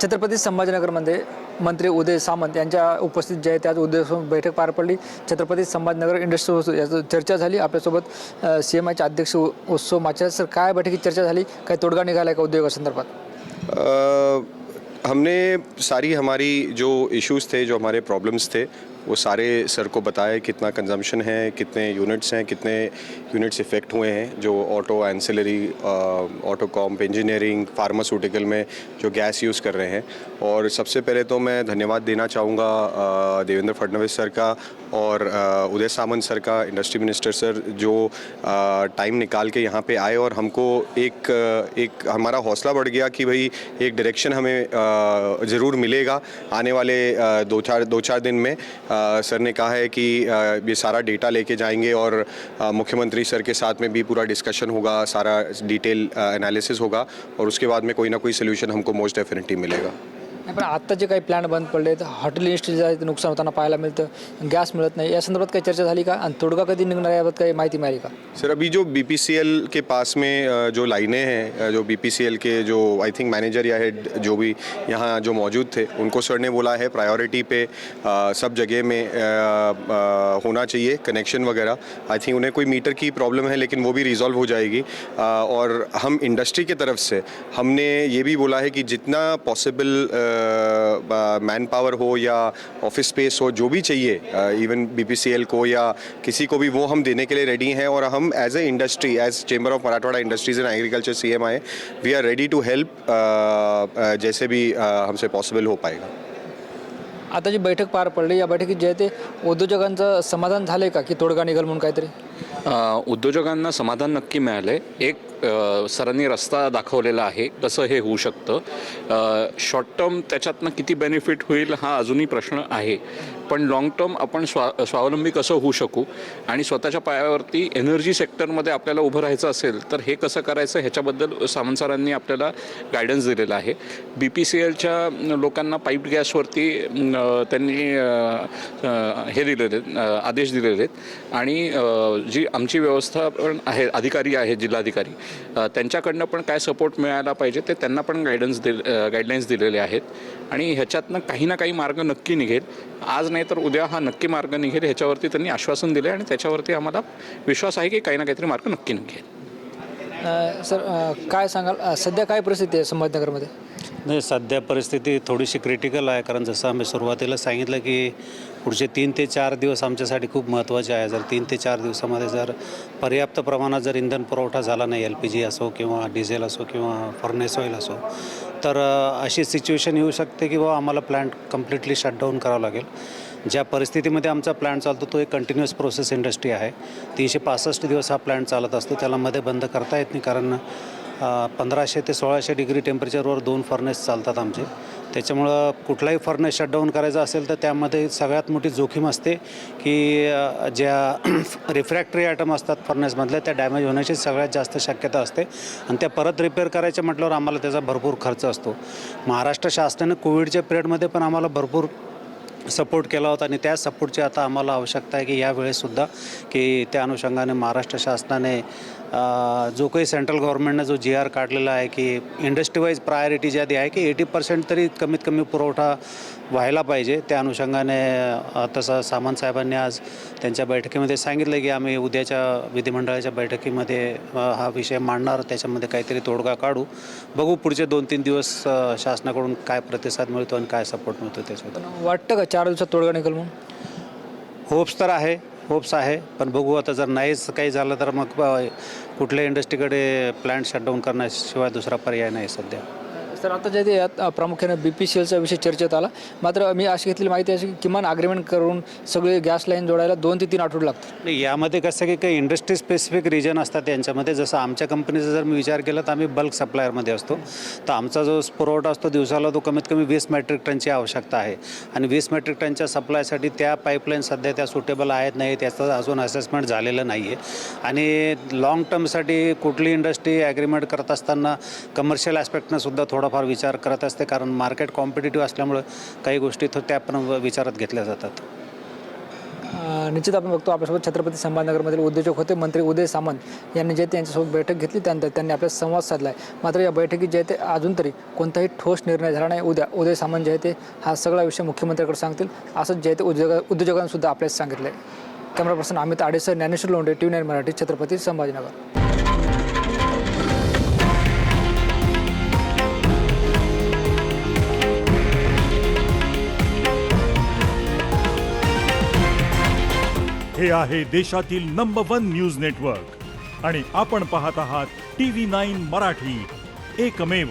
छत्रपती संभाजीनगरमध्ये मंत्री उदय सामंत यांच्या उपस्थित जे आहे त्याच उद्देशाने बैठक पार पडली। छत्रपती संभाजीनगर इंडस्ट्री याची चर्चा झाली। आपल्यासोबत CMIचे अध्यक्ष उत्सव माचे सर, काय बैठकीत चर्चा झाली, काय तोडगा निघाला का उद्योगासंदर्भात? हमने सारी हमारी जो इश्यूज़ थे, जो हमारे प्रॉब्लम्स थे, वो सारे सर को बताया। कितना कंजम्पशन है, कितने यूनिट्स हैं, कितने यूनिट्स इफ़ेक्ट हुए हैं, जो ऑटो एंसिलरी, ऑटो कॉम्प, इंजीनियरिंग, फार्मास्यूटिकल में जो गैस यूज़ कर रहे हैं। और सबसे पहले तो मैं धन्यवाद देना चाहूँगा देवेंद्र फडणवीस सर का और उदय सामंत सर का, इंडस्ट्री मिनिस्टर सर, जो टाइम निकाल के यहाँ पे आए और हमको एक हमारा हौसला बढ़ गया कि भाई एक डायरेक्शन हमें ज़रूर मिलेगा आने वाले दो चार दिन में। सर ने कहा है कि ये सारा डेटा लेके जाएंगे और मुख्यमंत्री सर के साथ में भी पूरा डिस्कशन होगा, सारा डिटेल एनालिसिस होगा और उसके बाद में कोई ना कोई सोल्यूशन हमको मोस्ट डेफिनेटली मिलेगा। पण आता जे काही प्लांट बंद पडले, तर हॉटेल इंडस्ट्रीचं आहे ते नुकसान होताना पाहायला मिळतं, गॅस मिळत नाही, या संदर्भात काही चर्चा झाली का आणि तोडगा कधी निघणार याबाबत काही माहिती मिळाली का? सर, अभी जो BPCL के पास में जो लाइनें हैं, जो BPCL के जो आई थिंक मैनेजर या हेड जो भी यहाँ जो मौजूद थे, उनको सर ने बोला है प्रायोरिटी पे सब जगह में होना चाहिए कनेक्शन वगैरह। आई थिंक उन्हें कोई मीटर की प्रॉब्लम है लेकिन वो भी रिजॉल्व हो जाएगी। और हम इंडस्ट्री की तरफ से हमने ये भी बोला है कि जितना पॉसिबल मैन पावर हो या ऑफिस स्पेस हो, जो भी चाहिए इवन BPCL को या किसी को भी, वो हम देने के लिए रेडी हैं। और हम as a industry, as chamber of Marathwada industries and agriculture CMI, we are ready to help जैसे भी हमसे पॉसिबल हो पाएगा। आता जी बैठक पार पडली, या बैठकीत जे आहे ते उद्योजकांचं समाधान झालंय का की तोडगा निघाल म्हणून काहीतरी? उद्योजकांना समाधान नक्की मिळालं आहे। एक सरांनी रस्ता दाखवलेला आहे कसं हे होऊ शकतं। शॉर्ट टर्म त्याच्यातनं किती बेनिफिट होईल हा अजूनही प्रश्न आहे, पण लाँग टर्म आपण स्वावलंबी कसं होऊ शकू आणि स्वतःच्या पायावरती एनर्जी सेक्टरमध्ये आपल्याला उभं राहायचं असेल तर हे कसं करायचं ह्याच्याबद्दल सामंत सरांनी आपल्याला गायडन्स दिलेला आहे। BPCLच्या लोकांना पाईप गॅसवरती त्यांनी हे दिलेले आदेश दिलेले आहेत आणि जी आमची व्यवस्था पण आहे, अधिकारी आहेत जिल्हाधिकारी, त्यांच्याकडनं पण काय सपोर्ट मिळायला पाहिजे ते त्यांना पण गाईडलाईन्स दिलेले आहेत आणि ह्याच्यातनं काही ना काही मार्ग नक्की निघेल। आज नाही तर उद्या हा नक्की मार्ग निघेल ह्याच्यावरती त्यांनी आश्वासन दिले आणि त्याच्यावरती आम्हाला विश्वास आहे की काही ना काहीतरी मार्ग नक्की निघेल। सर, काय सांगाल, सध्या काय परिस्थिती आहे संभाजीनगरमध्ये? नाही, सध्या परिस्थिती थोडीशी क्रिटिकल आहे, कारण जसं आम्ही सुरुवातीला सांगितलं की पुढचे 3 ते 4 दिवस आमच्यासाठी खूप महत्त्वाचे आहे। जर 3 ते 4 दिवसामध्ये जर पर्याप्त प्रमाणात जर इंधन पुरवठा झाला नाही, LPG असो किंवा डिझेल असो किंवा फर्नेस ऑईल असो, तर अशी सिच्युएशन येऊ शकते की बाबा आम्हाला प्लॅन्ट कम्प्लिटली शटडाऊन करावं लागेल। ज्या परिस्थितीमध्ये आमचा प्लॅन्ट चालतो तो एक कंटिन्युअस प्रोसेस इंडस्ट्री आहे। 365 दिवस हा प्लॅन्ट चालत असतो, त्याला मध्ये बंद करता येत नाही, कारण 1500 ते 1600 डिग्री टेम्परेचरवर 2 फर्नेस चालतात आमचे। त्याच्यामुळं कुठलाही फर्नेस शटडाऊन करायचा असेल तर त्यामध्ये सगळ्यात मोठी जोखीम असते की ज्या रिफ्रॅक्टरी आयटम असतात फर्नेसमधल्या त्या डॅमेज होण्याची सगळ्यात जास्त शक्यता असते आणि त्या परत रिपेअर करायच्या म्हटल्यावर आम्हाला त्याचा भरपूर खर्च असतो। महाराष्ट्र शासनाने कोविडच्या पिरियडमध्ये पण आम्हाला भरपूर सपोर्ट केला होता आणि त्या सपोर्टची आता आम्हाला आवश्यकता आहे की यावेळेससुद्धा की त्या अनुषंगाने महाराष्ट्र शासनाने जो काही सेंट्रल गव्हर्नमेंटनं जो GR काढलेला आहे की इंडस्ट्री वाईज प्रायोरिटी ज्यादी आहे की 80% तरी कमीत कमी पुरवठा व्हायला पाहिजे, त्या अनुषंगाने तसं सामंत साहेबांनी आज त्यांच्या बैठकीमध्ये सांगितलं की आम्ही उद्याच्या विधिमंडळाच्या बैठकीमध्ये हा विषय मांडणार, त्याच्यामध्ये काहीतरी तोडगा काढू। बघू पुढचे 2-3 दिवस शासनाकडून काय प्रतिसाद मिळतो आणि काय सपोर्ट मिळतो त्याच्याबद्दल। वाटतं का 4 दिवसात तोडगा निघेल म्हणून? होप्स आहे, पण बघू आता जर नाहीच काही झालं तर मग कुठल्या इंडस्ट्रीकडे प्लॅन्ट शटडाऊन करण्याशिवाय दुसरा पर्याय नाही सध्या। सर, आता जे ते यात प्रामुख्याने BPCLचा विषय चर्चेत आला, मात्र मी अशी घेतलेली माहिती अशी की किमान अग्रीमेंट करून सगळे गॅस लाईन जोडायला 2 ते 3 आठवडे लागतात। नाही, यामध्ये कसं की काही इंडस्ट्री स्पेसिफिक रिजन असतात यांच्यामध्ये। जसं आमच्या कंपनीचा जर मी विचार केला तर आम्ही बल्क सप्लायरमध्ये असतो, तर आमचा जो पुरवठा असतो दिवसाला तो कमीत कमी 20 मेट्रिक टनची आवश्यकता आहे आणि 20 मेट्रिक टनच्या सप्लायसाठी त्या पाईपलाईन सध्या त्या सुटेबल आहेत नाही, त्याचं अजून असेसमेंट झालेलं नाही आहे। आणि लाँग टर्मसाठी कुठली इंडस्ट्री ॲग्रीमेंट करत असताना कमर्शियल ॲस्पेक्टनंसुद्धा थोडाफार विचार करत असते, कारण मार्केट कॉम्पिटिटिव्ह असल्यामुळं काही गोष्टी त्या पण विचारात घेतल्या जातात। निश्चित आपण बघतो आपल्यासोबत छत्रपती संभाजीनगरमधील उद्योजक होते मंत्री उदय सामंत यांनी जे ते यांच्यासोबत बैठक घेतली त्यानंतर त्यांनी आपला संवाद साधला आहे. मात्र या बैठकीत जे ते अजून तरी कोणताही ठोस निर्णय झाला नाही. उद्या उदय सामंत जे आहे ते हा सगळा विषय मुख्यमंत्र्यांकडे सांगतील असंच जे आहे ते उद्योजकांसुद्धा आपल्याला सांगितलं आहे. Camera person Amit Adesar, Dnyaneshwar Londhe, TV9 Marathi, Chhatrapati Sambhajinagar. हे आहे देशातील नंबर 1 न्यूज नेटवर्क आणि आपण पाहत आहात TV9 मराठी, एकमेव.